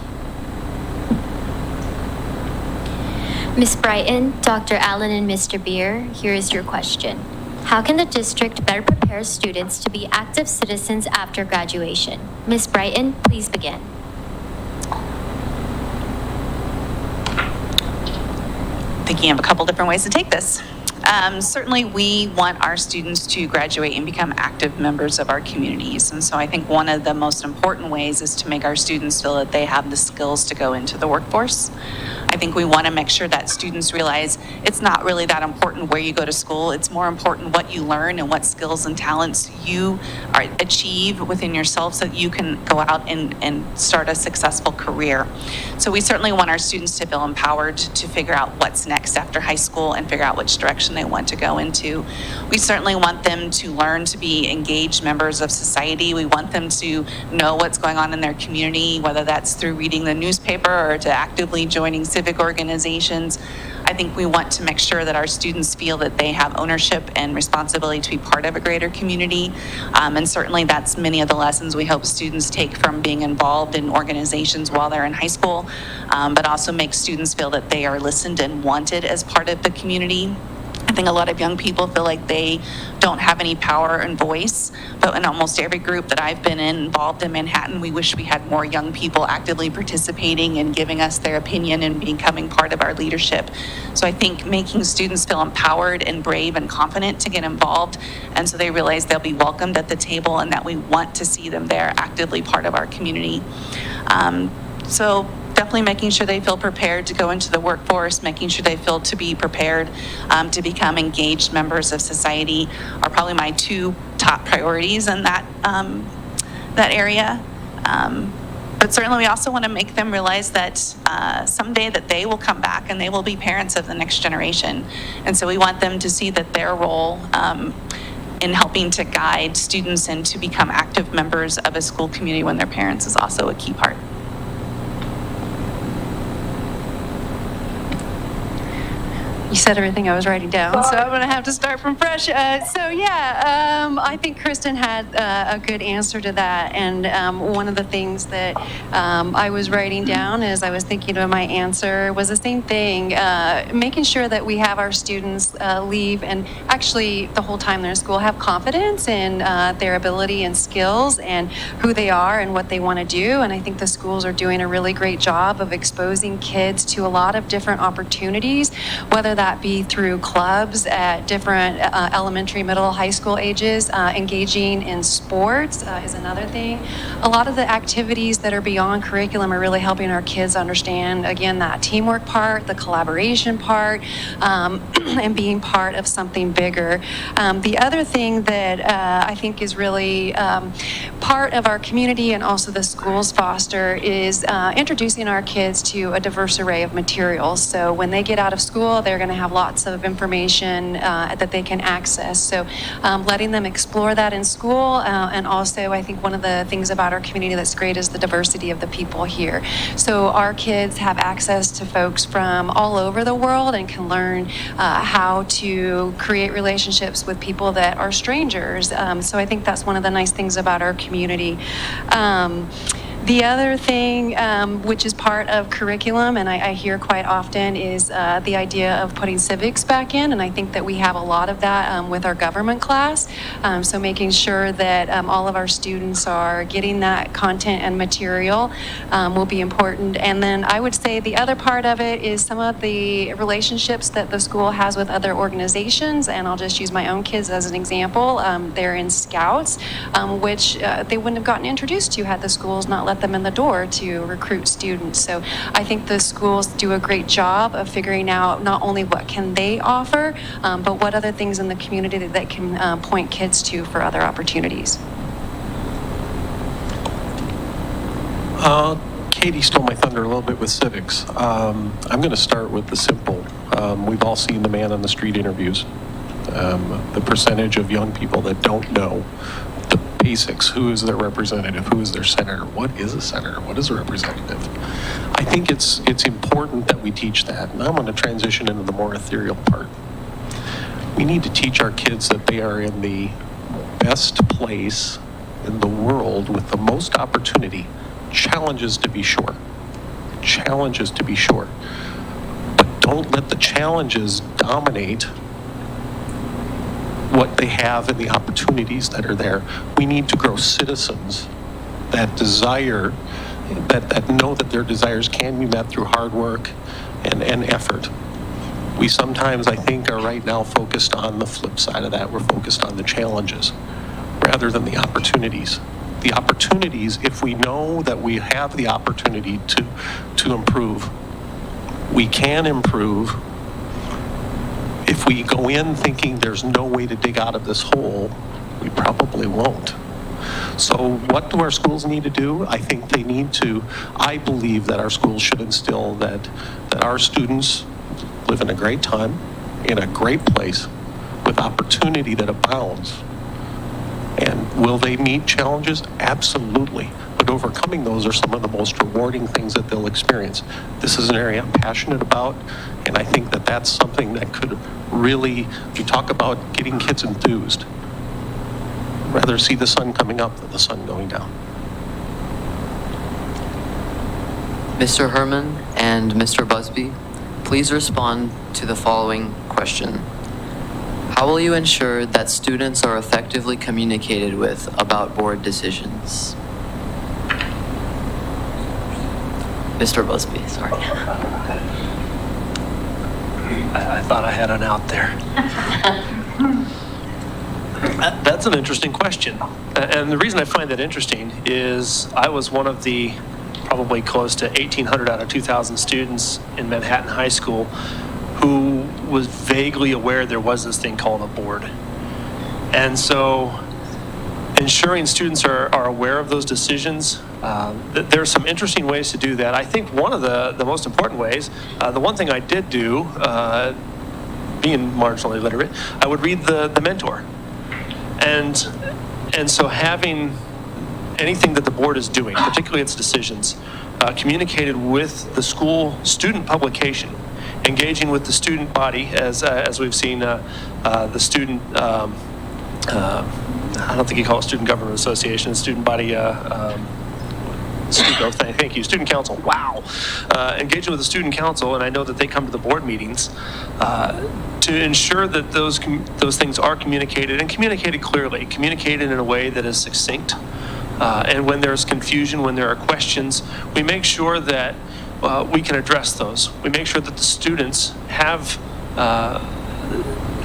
Ms. Brighton, Dr. Allen, and Mr. Beer, here is your question. How can the district better prepare students to be active citizens after graduation? Ms. Brighton, please begin. Thinking of a couple different ways to take this. Certainly, we want our students to graduate and become active members of our communities. And so I think one of the most important ways is to make our students feel that they have the skills to go into the workforce. I think we want to make sure that students realize it's not really that important where you go to school. It's more important what you learn and what skills and talents you achieve within yourself so that you can go out and start a successful career. So we certainly want our students to feel empowered to figure out what's next after high school and figure out which direction they want to go into. We certainly want them to learn to be engaged members of society. We want them to know what's going on in their community, whether that's through reading the newspaper or to actively joining civic organizations. I think we want to make sure that our students feel that they have ownership and responsibility to be part of a greater community. And certainly that's many of the lessons we hope students take from being involved in organizations while they're in high school, but also make students feel that they are listened and wanted as part of the community. I think a lot of young people feel like they don't have any power and voice, but in almost every group that I've been involved in Manhattan, we wish we had more young people actively participating and giving us their opinion and becoming part of our leadership. So I think making students feel empowered and brave and confident to get involved, and so they realize they'll be welcomed at the table and that we want to see them there actively part of our community. So definitely making sure they feel prepared to go into the workforce, making sure they feel to be prepared to become engaged members of society are probably my two top priorities in that area. But certainly we also want to make them realize that someday that they will come back and they will be parents of the next generation. And so we want them to see that their role in helping to guide students and to become active members of a school community when they're parents is also a key part. You said everything I was writing down, so I'm going to have to start from fresh. I think Kristen had a good answer to that. And one of the things that I was writing down as I was thinking of my answer was the same thing, making sure that we have our students leave and actually the whole time they're in school have confidence in their ability and skills and who they are and what they want to do. And I think the schools are doing a really great job of exposing kids to a lot of different opportunities, whether that be through clubs at different elementary, middle, high school ages. Engaging in sports is another thing. A lot of the activities that are beyond curriculum are really helping our kids understand, again, that teamwork part, the collaboration part, and being part of something bigger. The other thing that I think is really part of our community and also the schools foster is introducing our kids to a diverse array of materials. So when they get out of school, they're going to have lots of information that they can access. So letting them explore that in school. And also, I think one of the things about our community that's great is the diversity of the people here. So our kids have access to folks from all over the world and can learn how to create relationships with people that are strangers. So I think that's one of the nice things about our community. The other thing, which is part of curriculum, and I hear quite often, is the idea of putting civics back in, and I think that we have a lot of that with our government class. So making sure that all of our students are getting that content and material will be important. And then I would say the other part of it is some of the relationships that the school has with other organizations, and I'll just use my own kids as an example. They're in Scouts, which they wouldn't have gotten introduced to had the schools not let them in the door to recruit students. So I think the schools do a great job of figuring out not only what can they offer, but what other things in the community that can point kids to for other opportunities. Katie stole my thunder a little bit with civics. I'm going to start with the simple. We've all seen the man on the street interviews. The percentage of young people that don't know the basics. Who is their representative? Who is their senator? What is a senator? What is a representative? I think it's important that we teach that. And I'm going to transition into the more ethereal part. We need to teach our kids that they are in the best place in the world with the most opportunity. Challenges to be sure. Challenges to be sure. But don't let the challenges dominate what they have and the opportunities that are there. We need to grow citizens that desire, that know that their desires can be met through hard work and effort. We sometimes, I think, are right now focused on the flip side of that. We're focused on the challenges rather than the opportunities. The opportunities, if we know that we have the opportunity to improve, we can improve. If we go in thinking there's no way to dig out of this hole, we probably won't. So what do our schools need to do? I think they need to, I believe that our schools should instill that our students live in a great time, in a great place, with opportunity that abounds. And will they meet challenges? Absolutely. But overcoming those are some of the most rewarding things that they'll experience. This is an area I'm passionate about, and I think that that's something that could really, we talk about getting kids enthused. Rather see the sun coming up than the sun going down. Mr. Herman and Mr. Busby, please respond to the following question. How will you ensure that students are effectively communicated with about board decisions? Mr. Busby, sorry. I thought I had an out there. That's an interesting question. And the reason I find that interesting is I was one of the probably close to 1,800 out of 2,000 students in Manhattan High School who was vaguely aware there was this thing called a board. And so ensuring students are aware of those decisions, there are some interesting ways to do that. I think one of the most important ways, the one thing I did do, being marginally literate, I would read the mentor. And so having anything that the board is doing, particularly its decisions, communicated with the school student publication, engaging with the student body, as we've seen the student, I don't think you call it Student Government Association, Student Body, thank you, Student Council, wow. Engaging with the Student Council, and I know that they come to the board meetings, to ensure that those things are communicated and communicated clearly, communicated in a way that is succinct. And when there's confusion, when there are questions, we make sure that we can address those. We make sure that the students have,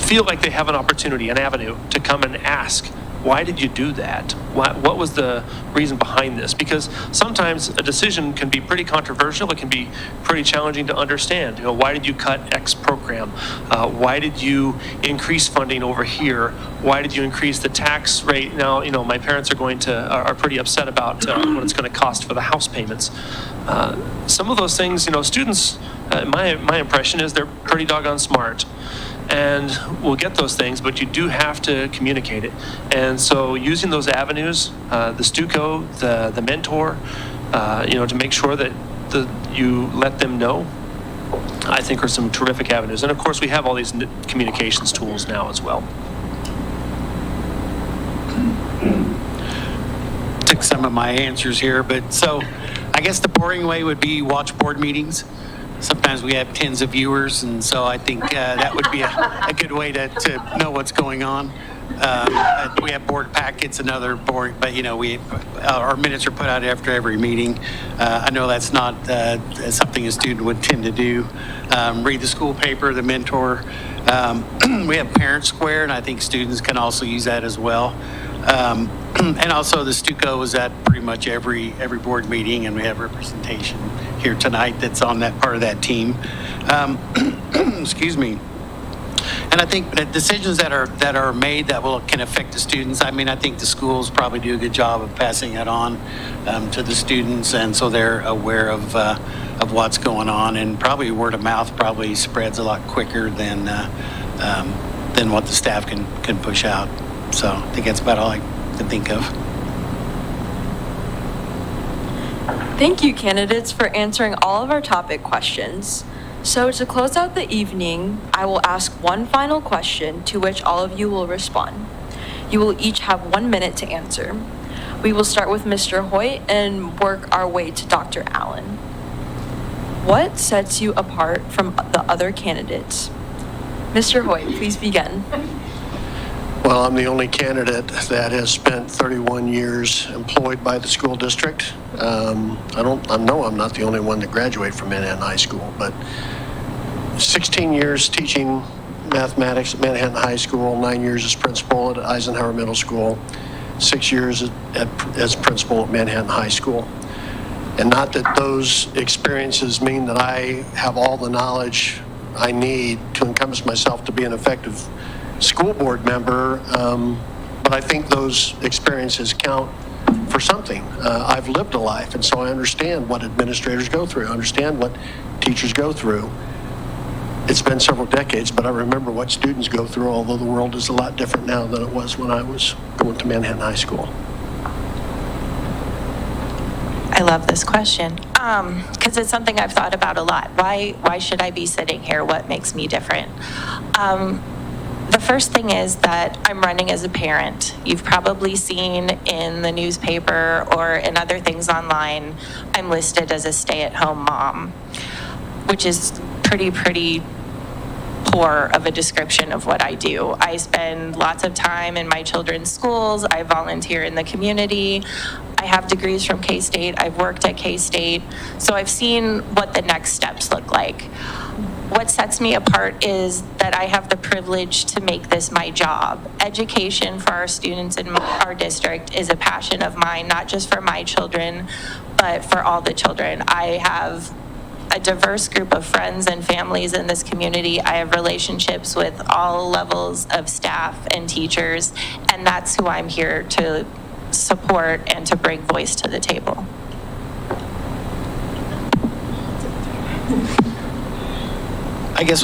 feel like they have an opportunity, an avenue to come and ask, why did you do that? What was the reason behind this? Because sometimes a decision can be pretty controversial. It can be pretty challenging to understand. Why did you cut X program? Why did you increase funding over here? Why did you increase the tax rate? Now, my parents are pretty upset about what it's going to cost for the house payments. Some of those things, students, my impression is they're pretty doggone smart. And we'll get those things, but you do have to communicate it. And so using those avenues, the Stuco, the mentor, to make sure that you let them know, I think are some terrific avenues. And of course, we have all these communications tools now as well. Took some of my answers here, but so I guess the boring way would be watch board meetings. Sometimes we have tens of viewers, and so I think that would be a good way to know what's going on. We have board packets and other board, but our minutes are put out after every meeting. I know that's not something a student would tend to do. Read the school paper, the mentor. We have Parent Square, and I think students can also use that as well. And also the Stuco is at pretty much every board meeting, and we have representation here tonight that's on that part of that team. Excuse me. And I think that decisions that are made that can affect the students, I think the schools probably do a good job of passing that on to the students, and so they're aware of what's going on, and probably word of mouth probably spreads a lot quicker than what the staff can push out. So I think that's about all I can think of. Thank you, candidates, for answering all of our topic questions. So to close out the evening, I will ask one final question to which all of you will respond. You will each have 1 minute to answer. We will start with Mr. Hoyt and work our way to Dr. Allen. What sets you apart from the other candidates? Mr. Hoyt, please begin. Well, I'm the only candidate that has spent 31 years employed by the school district. I know I'm not the only one that graduated from Manhattan High School, but 16 years teaching mathematics at Manhattan High School, 9 years as principal at Eisenhower Middle School, 6 years as principal at Manhattan High School. And not that those experiences mean that I have all the knowledge I need to encompass myself to be an effective school board member, but I think those experiences count for something. I've lived a life, and so I understand what administrators go through. I understand what teachers go through. It's been several decades, but I remember what students go through, although the world is a lot different now than it was when I was going to Manhattan High School. I love this question because it's something I've thought about a lot. Why should I be sitting here? What makes me different? The first thing is that I'm running as a parent. You've probably seen in the newspaper or in other things online, I'm listed as a stay-at-home mom, which is pretty poor of a description of what I do. I spend lots of time in my children's schools. I volunteer in the community. I have degrees from K-State. I've worked at K-State. So I've seen what the next steps look like. What sets me apart is that I have the privilege to make this my job. Education for our students in our district is a passion of mine, not just for my children, but for all the children. I have a diverse group of friends and families in this community. I have relationships with all levels of staff and teachers, and that's who I'm here to support and to bring voice to the table. I guess,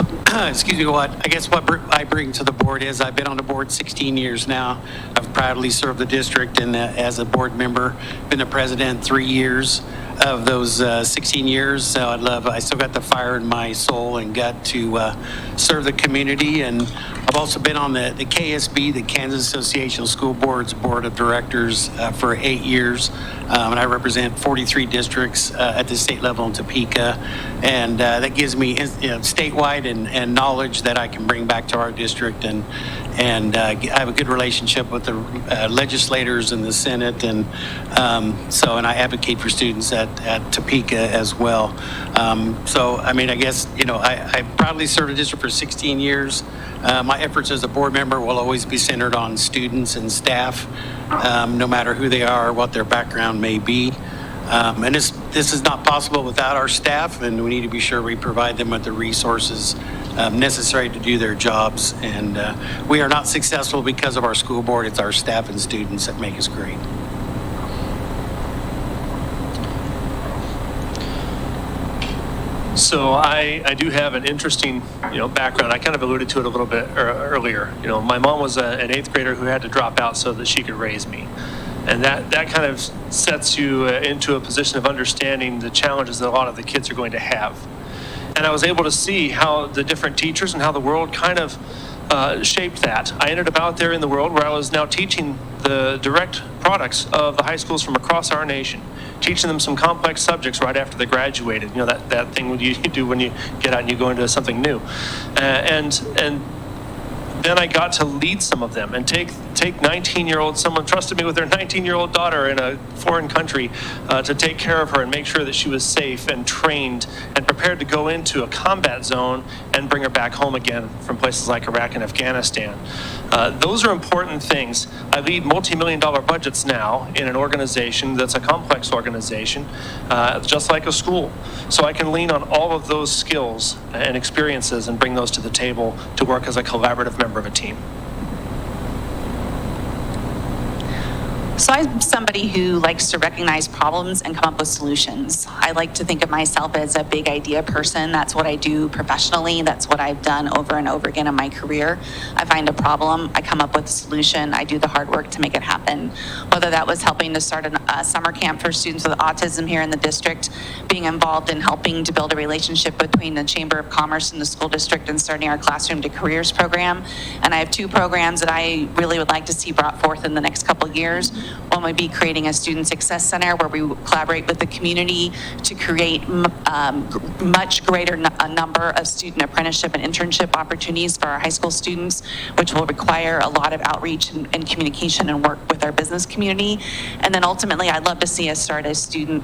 what I bring to the board is I've been on the board 16 years now. I've proudly served the district and as a board member, been the president 3 years of those 16 years. So I still got the fire in my soul and gut to serve the community. And I've also been on the KSB, the Kansas Association of School Boards Board of Directors for 8 years. And I represent 43 districts at the state level in Topeka. And that gives me statewide and knowledge that I can bring back to our district. And I have a good relationship with the legislators in the Senate. And I advocate for students at Topeka as well. I proudly served the district for 16 years. My efforts as a board member will always be centered on students and staff, no matter who they are, what their background may be. And this is not possible without our staff, and we need to be sure we provide them with the resources necessary to do their jobs. And we are not successful because of our school board. It's our staff and students that make us great. So I do have an interesting, background. I kind of alluded to it a little bit earlier. My mom was an 8th grader who had to drop out so that she could raise me. And that kind of sets you into a position of understanding the challenges that a lot of the kids are going to have. And I was able to see how the different teachers and how the world kind of shaped that. I ended up out there in the world where I was now teaching the direct products of the high schools from across our nation, teaching them some complex subjects right after they graduated. That thing you do when you get out and you go into something new. And then I got to lead some of them and take 19-year-old, someone trusted me with their 19-year-old daughter in a foreign country to take care of her and make sure that she was safe and trained and prepared to go into a combat zone and bring her back home again from places like Iraq and Afghanistan. Those are important things. I lead multi-million-dollar budgets now in an organization that's a complex organization, just like a school. So I can lean on all of those skills and experiences and bring those to the table to work as a collaborative member of a team. So I'm somebody who likes to recognize problems and come up with solutions. I like to think of myself as a big idea person. That's what I do professionally. That's what I've done over and over again in my career. I find a problem, I come up with a solution, I do the hard work to make it happen. Whether that was helping to start a summer camp for students with autism here in the district, being involved in helping to build a relationship between the Chamber of Commerce and the school district and starting our Classroom to Careers program. And I have 2 programs that I really would like to see brought forth in the next couple of years. One would be creating a student success center where we collaborate with the community to create much greater number of student apprenticeship and internship opportunities for our high school students, which will require a lot of outreach and communication and work with our business community. And then ultimately, I'd love to see us start a student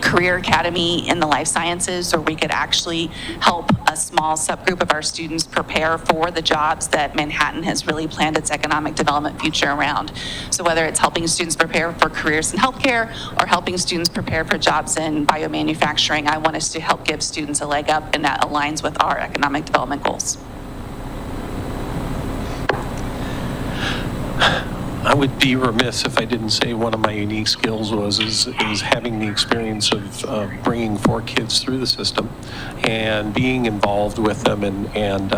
career academy in the life sciences, or we could actually help a small subgroup of our students prepare for the jobs that Manhattan has really planned its economic development future around. So whether it's helping students prepare for careers in healthcare or helping students prepare for jobs in biomanufacturing, I want us to help give students a leg up, and that aligns with our economic development goals. I would be remiss if I didn't say one of my unique skills is having the experience of bringing 4 kids through the system and being involved with them, and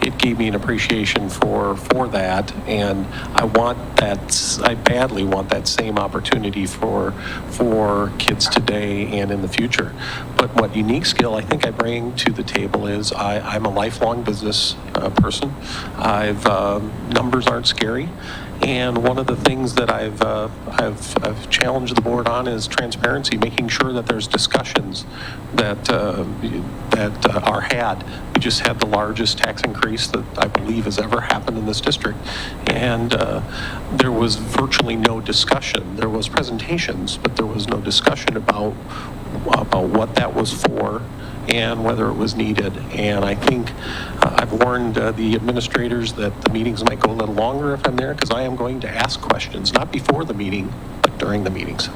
it gave me an appreciation for that, and I badly want that same opportunity for kids today and in the future. But what unique skill I think I bring to the table is I'm a lifelong business person. Numbers aren't scary. And one of the things that I've challenged the board on is transparency, making sure that there's discussions that are had. We just had the largest tax increase that I believe has ever happened in this district, and there was virtually no discussion. There was presentations, but there was no discussion about what that was for and whether it was needed. And I think I've warned the administrators that the meetings might go a little longer if I'm there, because I am going to ask questions, not before the meeting, but during the meetings.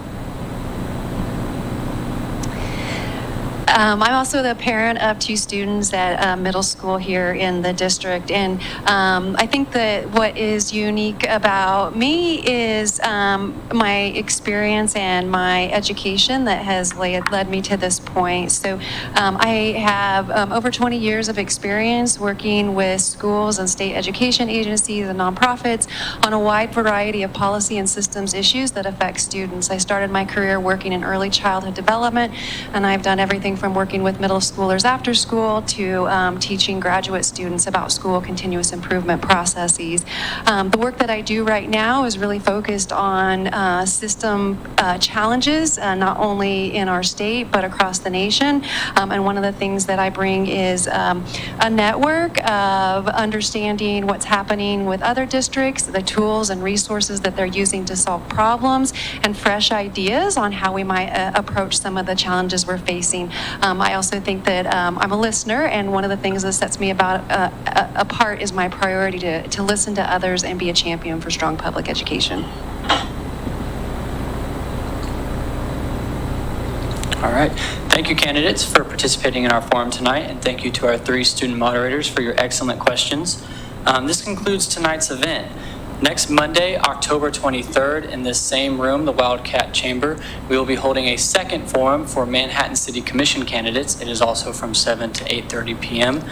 I'm also the parent of 2 students at middle school here in the district, and I think that what is unique about me is my experience and my education that has led me to this point. So I have over 20 years of experience working with schools and state education agencies and nonprofits on a wide variety of policy and systems issues that affect students. I started my career working in early childhood development, and I've done everything from working with middle schoolers after school to teaching graduate students about school continuous improvement processes. The work that I do right now is really focused on system challenges, not only in our state, but across the nation. And one of the things that I bring is a network of understanding what's happening with other districts, the tools and resources that they're using to solve problems, and fresh ideas on how we might approach some of the challenges we're facing. I also think that I'm a listener, and one of the things that sets me apart is my priority to listen to others and be a champion for strong public education. All right. Thank you, candidates, for participating in our forum tonight, and thank you to our 3 student moderators for your excellent questions. This concludes tonight's event. Next Monday, October 23rd, in this same room, the Wildcat Chamber, we will be holding a second forum for Manhattan City Commission candidates. It is also from 7 to 8:30 p.m.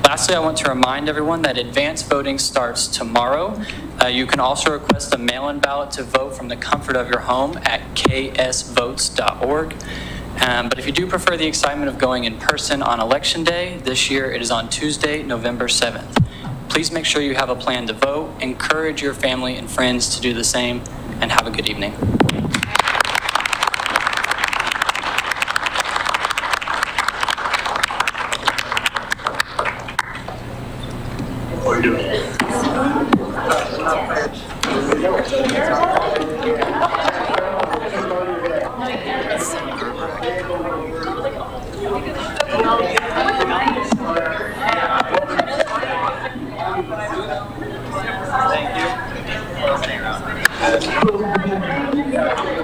Lastly, I want to remind everyone that advance voting starts tomorrow. You can also request a mail-in ballot to vote from the comfort of your home at ksvotes.org. But if you do prefer the excitement of going in person on Election Day, this year it is on Tuesday, November 7th. Please make sure you have a plan to vote. Encourage your family and friends to do the same, and have a good evening. What are you doing? Thank you.